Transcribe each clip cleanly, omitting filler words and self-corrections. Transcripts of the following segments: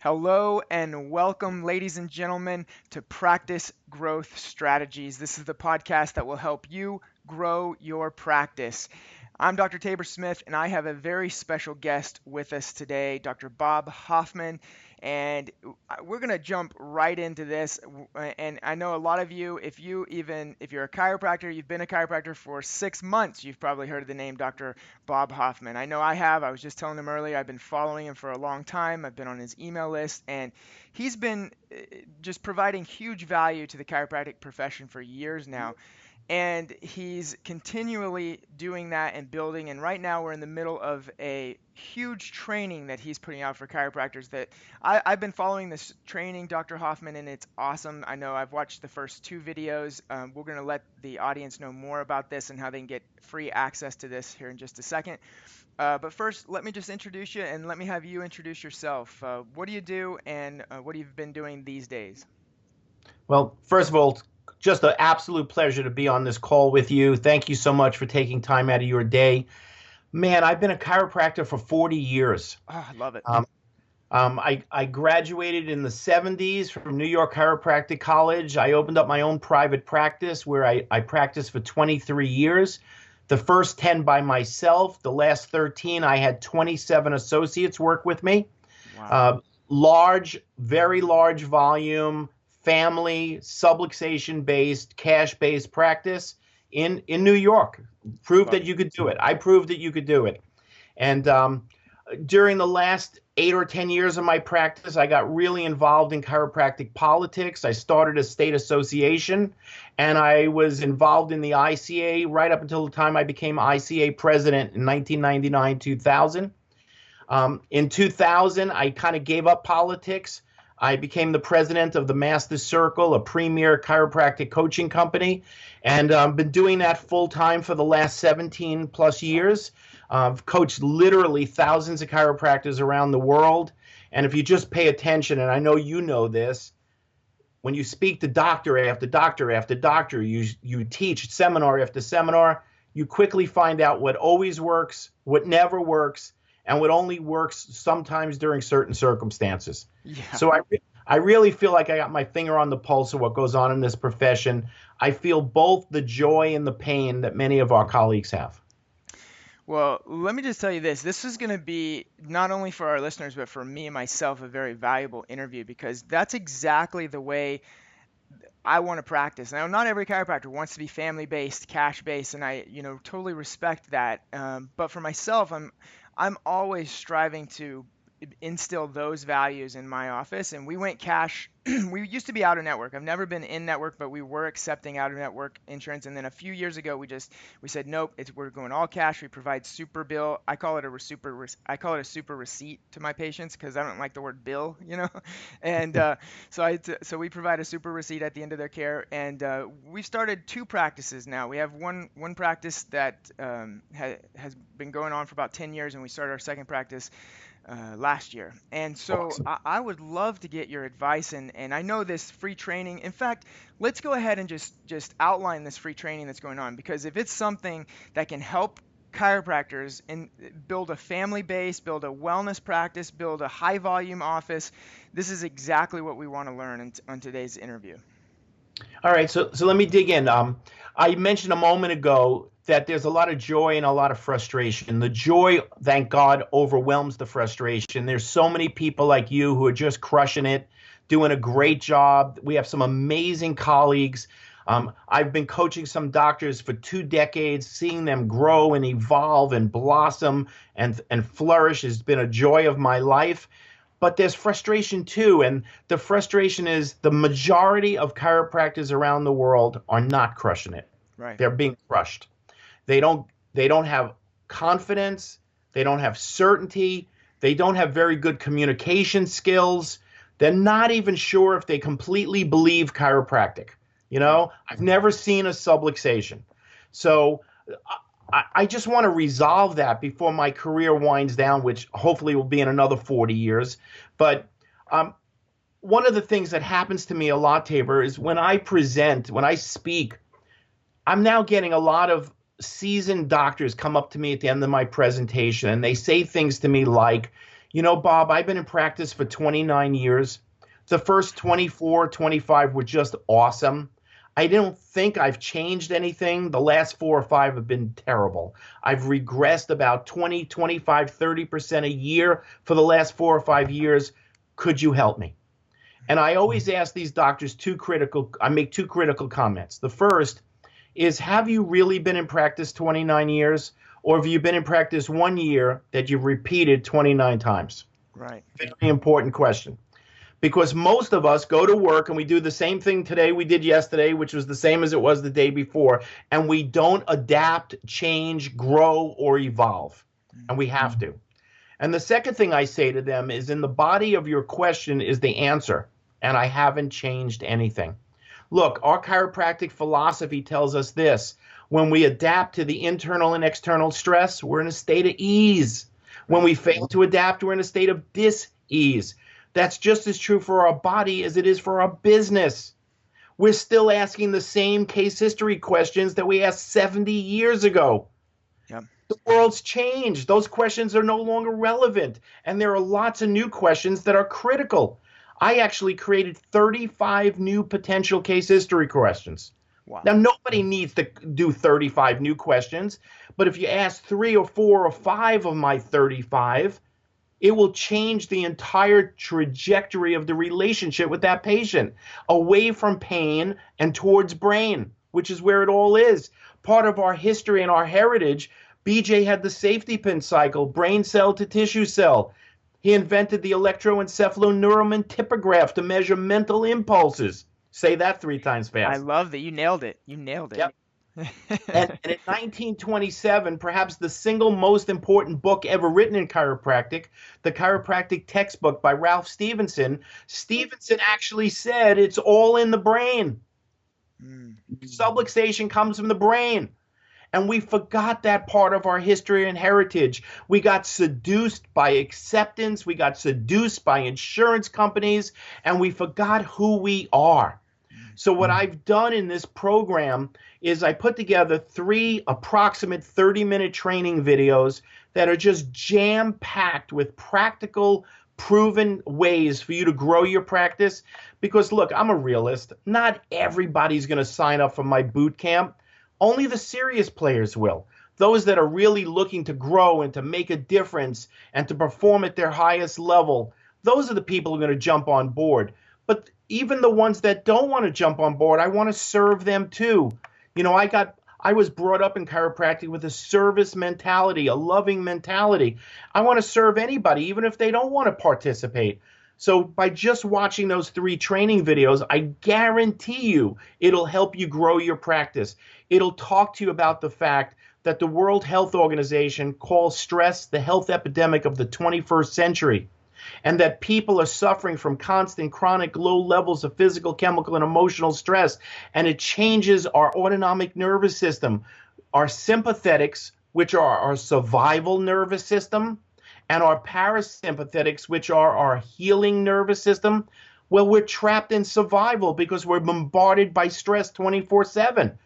Hello and welcome, ladies and gentlemen, to Practice Growth Strategies. This is the podcast that will help you grow your practice. I'm Dr. Tabor Smith, and I have a very special guest with us today, Dr. Bob Hoffman. And we're going to jump right into this. And I know a lot of you, if you're a chiropractor, you've been a chiropractor for 6 months, you've probably heard of the name Dr. Bob Hoffman. I know I have. I was just telling him earlier, I've been following him for a long time. I've been on his email list, and he's been just providing huge value to the chiropractic profession for years now. And he's continually doing that and building. And right now, we're in the middle of a huge training that he's putting out for chiropractors. That I've been following this training, Dr. Hoffman, and it's awesome. I know I've watched the first two videos. We're going to let the audience know more about this and how they can get free access to this here in just a second. But first, let me just introduce you, and let me have you introduce yourself. What do you do, and what have you been doing these days? Well, first of all, just an absolute pleasure to be on this call with you. Thank you so much for taking time out of your day. Man, I've been a chiropractor for 40 years. Oh, I love it. I graduated in the 70s from New York Chiropractic College. I opened up my own private practice where I practiced for 23 years. The first 10 by myself. The last 13, I had 27 associates work with me. Wow. Large, very large volume, family, subluxation-based, cash-based practice in New York. Proved Love that you could do it. I proved that you could do it. And during the last 8 or 10 years of my practice, I got really involved in chiropractic politics. I started a state association, and I was involved in the ICA right up until the time I became ICA president in 1999, 2000. In 2000, I kind of gave up politics. I became the president of the Masters Circle, a premier chiropractic coaching company, and I've been doing that full time for the last 17 plus years. I've coached literally thousands of chiropractors around the world. And if you just pay attention, and I know you know this, when you speak to doctor after doctor after doctor, you teach seminar after seminar, you quickly find out what always works, what never works, and what only works sometimes during certain circumstances. Yeah. So I really feel like I got my finger on the pulse of what goes on in this profession. I feel both the joy and the pain that many of our colleagues have. Well, let me just tell you this. This is going to be not only for our listeners, but for me and myself, a very valuable interview because that's exactly the way I want to practice. Now, not every chiropractor wants to be family-based, cash-based, and I, totally respect that. But for myself, I'm always striving to instill those values in my office. And we went cash. We used to be out of network. I've never been in network, but we were accepting out of network insurance. And then a few years ago, we said nope. We're going all cash. We provide super bill. I call it a super receipt to my patients because I don't like the word bill. And so we provide a super receipt at the end of their care. And we've started two practices now. We have one practice that has been going on for about 10 years, and we started our second practice last year. And so Awesome. I would love to get your advice, and I know this free training. In fact, let's go ahead and just outline this free training that's going on, because if it's something that can help chiropractors and build a family base, build a wellness practice, build a high volume office, this is exactly what we want to learn on today's interview. All right, so let me dig in. I mentioned a moment ago that there's a lot of joy and a lot of frustration. The joy, thank God, overwhelms the frustration. There's so many people like you who are just crushing it, doing a great job. We have some amazing colleagues. I've been coaching some doctors for 2 decades, seeing them grow and evolve and blossom and flourish has been a joy of my life. But there's frustration too, and the frustration is the majority of chiropractors around the world are not crushing it. Right. They're being crushed. They don't have confidence, they don't have certainty, they don't have very good communication skills. They're not even sure if they completely believe chiropractic. Right. I've never seen a subluxation. So I just want to resolve that before my career winds down, which hopefully will be in another 40 years. But one of the things that happens to me a lot, Tabor, is when I speak, I'm now getting a lot of seasoned doctors come up to me at the end of my presentation, and they say things to me like, You know, Bob, I've been in practice for 29 years. The first 24, 25 were just awesome. I don't think I've changed anything. The last 4 or 5 have been terrible. I've regressed about 20, 25, 30% a year for the last 4 or 5 years. Could you help me? And I always ask these doctors I make two critical comments. The first is, have you really been in practice 29 years? Or have you been in practice 1 year that you've repeated 29 times? Right. Very important question. Because most of us go to work and we do the same thing today we did yesterday, which was the same as it was the day before, and we don't adapt, change, grow, or evolve. And we have to. And the second thing I say to them is, in the body of your question is the answer, and I haven't changed anything. Look, our chiropractic philosophy tells us this: when we adapt to the internal and external stress, we're in a state of ease. When we fail to adapt, we're in a state of dis-ease. That's just as true for our body as it is for our business. We're still asking the same case history questions that we asked 70 years ago. Yep. The world's changed. Those questions are no longer relevant. And there are lots of new questions that are critical. I actually created 35 new potential case history questions. Wow. Now, nobody needs to do 35 new questions, but if you ask 3 or 4 or 5 of my 35, it will change the entire trajectory of the relationship with that patient, away from pain and towards brain, which is where it all is. Part of our history and our heritage, BJ had the safety pin cycle, brain cell to tissue cell. He invented the electroencephaloneuromantiprograph to measure mental impulses. Say that 3 times fast. I love that. You nailed it. You nailed it. Yep. And in 1927, perhaps the single most important book ever written in chiropractic, the chiropractic textbook by Ralph Stevenson, Stevenson actually said it's all in the brain. Subluxation comes from the brain. And we forgot that part of our history and heritage. We got seduced by acceptance. We got seduced by insurance companies, and we forgot who we are. So what I've done in this program is I put together 3 approximate 30-minute training videos that are just jam-packed with practical, proven ways for you to grow your practice. Because look, I'm a realist. Not everybody's going to sign up for my boot camp. Only the serious players will. Those that are really looking to grow and to make a difference and to perform at their highest level, those are the people who are going to jump on board. But even the ones that don't want to jump on board, I want to serve them too. You know, I was brought up in chiropractic with a service mentality, a loving mentality. I want to serve anybody, even if they don't want to participate. So by just watching those 3 training videos, I guarantee you it'll help you grow your practice. It'll talk to you about the fact that the World Health Organization calls stress the health epidemic of the 21st century, and that people are suffering from constant chronic low levels of physical, chemical, and emotional stress, and it changes our autonomic nervous system, our sympathetics, which are our survival nervous system, and our parasympathetics, which are our healing nervous system. Well, we're trapped in survival because we're bombarded by stress 24/7.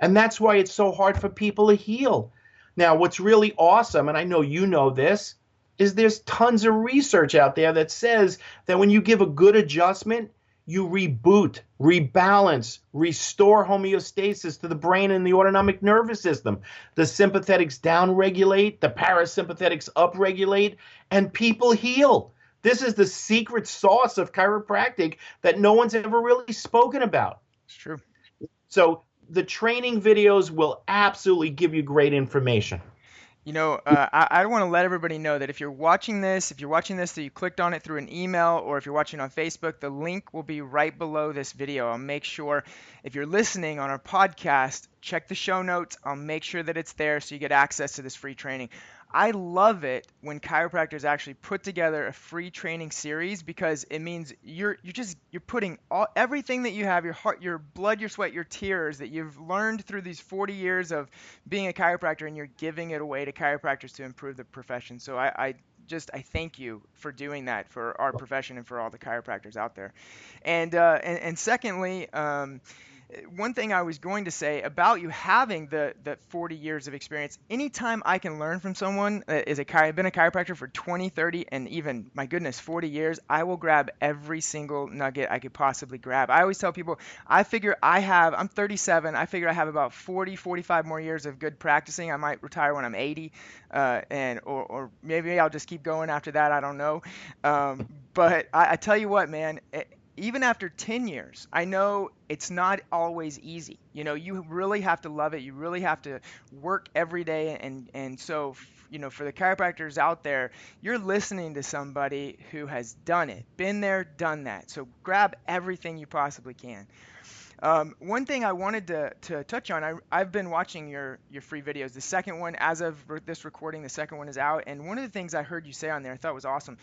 And that's why it's so hard for people to heal. Now, what's really awesome, and I know you know this, is there's tons of research out there that says that when you give a good adjustment, you reboot, rebalance, restore homeostasis to the brain and the autonomic nervous system. The sympathetics downregulate, the parasympathetics upregulate, and people heal. This is the secret sauce of chiropractic that no one's ever really spoken about. It's true. So the training videos will absolutely give you great information. You know, I want to let everybody know that if you're watching this that you clicked on it through an email, or if you're watching on Facebook, the link will be right below this video. I'll make sure, if you're listening on our podcast, check the show notes. I'll make sure that it's there so you get access to this free training. I love it when chiropractors actually put together a free training series, because it means you're putting everything that you have, your heart, your blood, your sweat, your tears that you've learned through these 40 years of being a chiropractor, and you're giving it away to chiropractors to improve the profession. So I thank you for doing that for our profession and for all the chiropractors out there. And secondly, One thing I was going to say about you having the 40 years of experience, anytime I can learn from someone that is I've been a chiropractor for 20, 30, and even, my goodness, 40 years, I will grab every single nugget I could possibly grab. I always tell people, I'm 37, I figure I have about 40, 45 more years of good practicing. I might retire when I'm 80, or maybe I'll just keep going after that. I don't know. But I tell you what, man, even after 10 years, I know it's not always easy. You really have to love it. You really have to work every day. And so, for the chiropractors out there, you're listening to somebody who has done it, been there, done that. So grab everything you possibly can. One thing I wanted to touch on, I've been watching your free videos. The second one, as of this recording, the second one is out. And one of the things I heard you say on there I thought was awesome.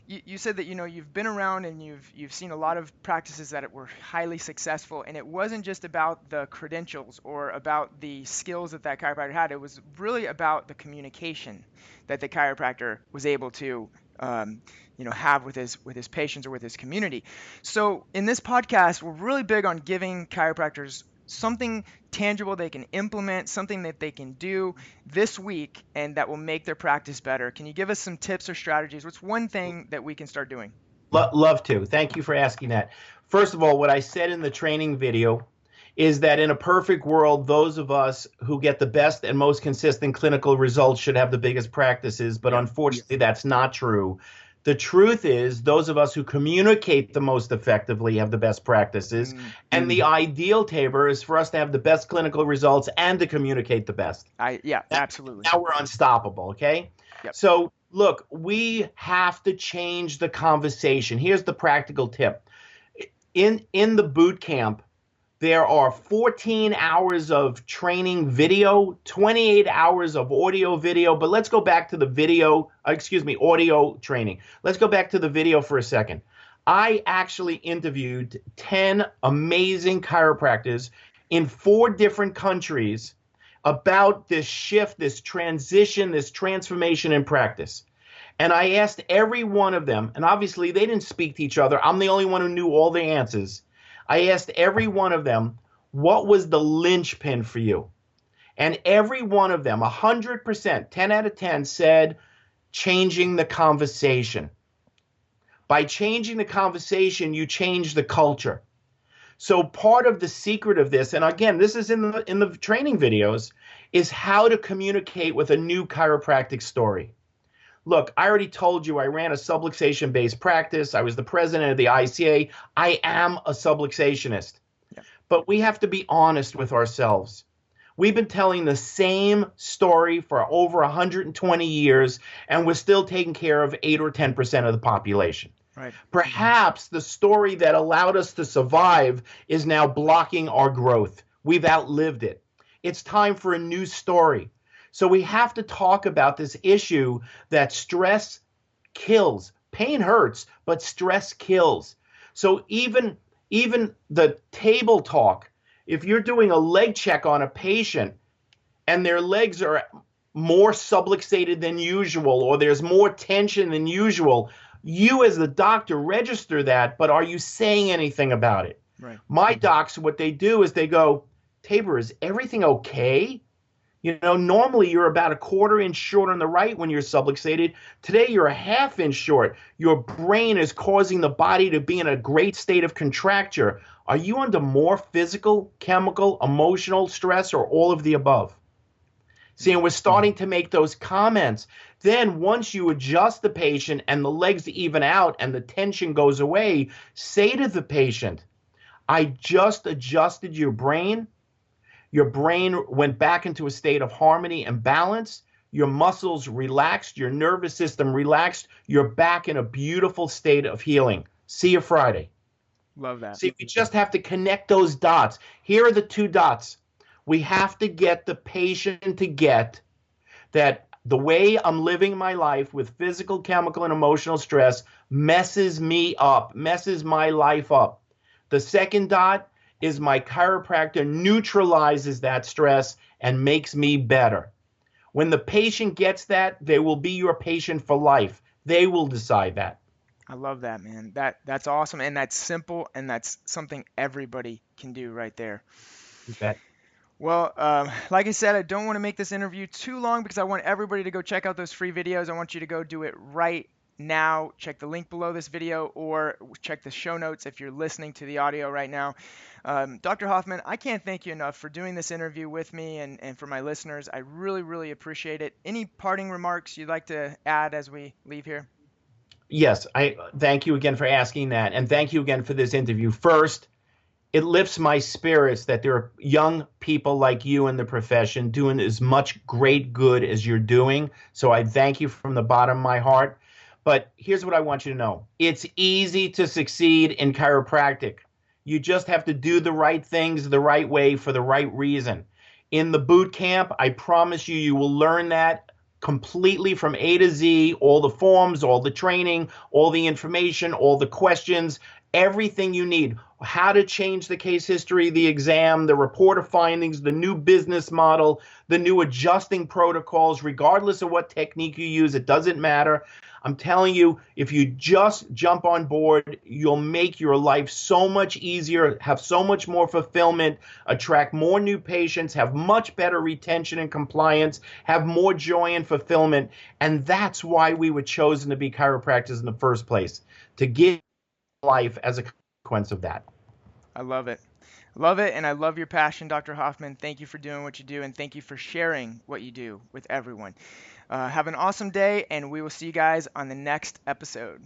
You said that you've been around and you've seen a lot of practices that were highly successful, and it wasn't just about the credentials or about the skills that chiropractor had. It was really about the communication that the chiropractor was able to have with his patients or with his community. So in this podcast, we're really big on giving chiropractors something tangible they can implement, something that they can do this week and that will make their practice better. Can you give us some tips or strategies? What's one thing that we can start doing? Love to. Thank you for asking that. First of all, what I said in the training video is that in a perfect world, those of us who get the best and most consistent clinical results should have the biggest practices, but unfortunately that's not true. The truth is, those of us who communicate the most effectively have the best practices. And the ideal, Tabor, is for us to have the best clinical results and to communicate the best. Absolutely. Now we're unstoppable, okay? Yep. So, look, we have to change the conversation. Here's the practical tip. In the boot camp, there are 14 hours of training video, 28 hours of audio video, but let's go back to the audio training. Let's go back to the video for a second. I actually interviewed 10 amazing chiropractors in 4 different countries about this shift, this transition, this transformation in practice. And I asked every one of them, and obviously they didn't speak to each other. I'm the only one who knew all the answers. I asked every one of them, what was the linchpin for you? And every one of them, 100%, 10 out of 10 said, changing the conversation. By changing the conversation, you change the culture. So part of the secret of this, and again, this is in the training videos, is how to communicate with a new chiropractic story. Look, I already told you I ran a subluxation-based practice. I was the president of the ICA. I am a subluxationist. Yeah. But we have to be honest with ourselves. We've been telling the same story for over 120 years, and we're still taking care of 8 or 10% of the population. Right. Perhaps the story that allowed us to survive is now blocking our growth. We've outlived it. It's time for a new story. So we have to talk about this issue that stress kills. Pain hurts, but stress kills. So even the table talk, if you're doing a leg check on a patient and their legs are more subluxated than usual, or there's more tension than usual, you as the doctor register that, but are you saying anything about it? Right. My docs, what they do is they go, Tabor, is everything okay? Normally you're about a 1/4 inch short on the right when you're subluxated. Today you're a 1/2 inch short. Your brain is causing the body to be in a great state of contracture. Are you under more physical, chemical, emotional stress, or all of the above? See, and we're starting to make those comments. Then once you adjust the patient and the legs even out and the tension goes away, say to the patient, I just adjusted your brain. Your brain went back into a state of harmony and balance. Your muscles relaxed. Your nervous system relaxed. You're back in a beautiful state of healing. See you Friday. Love that. See, we just have to connect those dots. Here are the 2 dots. We have to get the patient to get that the way I'm living my life with physical, chemical, and emotional stress messes me up, messes my life up. The second dot is my chiropractor neutralizes that stress and makes me better. When the patient gets that, they will be your patient for life. They will decide that. I love that, man. That's awesome, and that's simple, and that's something everybody can do right there. You bet. Well, like I said, I don't want to make this interview too long because I want everybody to go check out those free videos. I want you to go do it right now. Check the link below this video or check the show notes if you're listening to the audio right now. Dr. Hoffman, I can't thank you enough for doing this interview with me and for my listeners. I really, really appreciate it. Any parting remarks you'd like to add as we leave here? Yes, I thank you again for asking that. And thank you again for this interview. First, it lifts my spirits that there are young people like you in the profession doing as much great good as you're doing. So I thank you from the bottom of my heart. But here's what I want you to know. It's easy to succeed in chiropractic. You just have to do the right things the right way for the right reason. In the boot camp, I promise you, you will learn that completely from A to Z, all the forms, all the training, all the information, all the questions, everything you need. How to change the case history, the exam, the report of findings, the new business model, the new adjusting protocols, regardless of what technique you use, it doesn't matter. I'm telling you, if you just jump on board, you'll make your life so much easier, have so much more fulfillment, attract more new patients, have much better retention and compliance, have more joy and fulfillment. And that's why we were chosen to be chiropractors in the first place, to give life as a consequence of that. I love it. Love it, and I love your passion, Dr. Hoffman. Thank you for doing what you do, and thank you for sharing what you do with everyone. Have an awesome day, and we will see you guys on the next episode.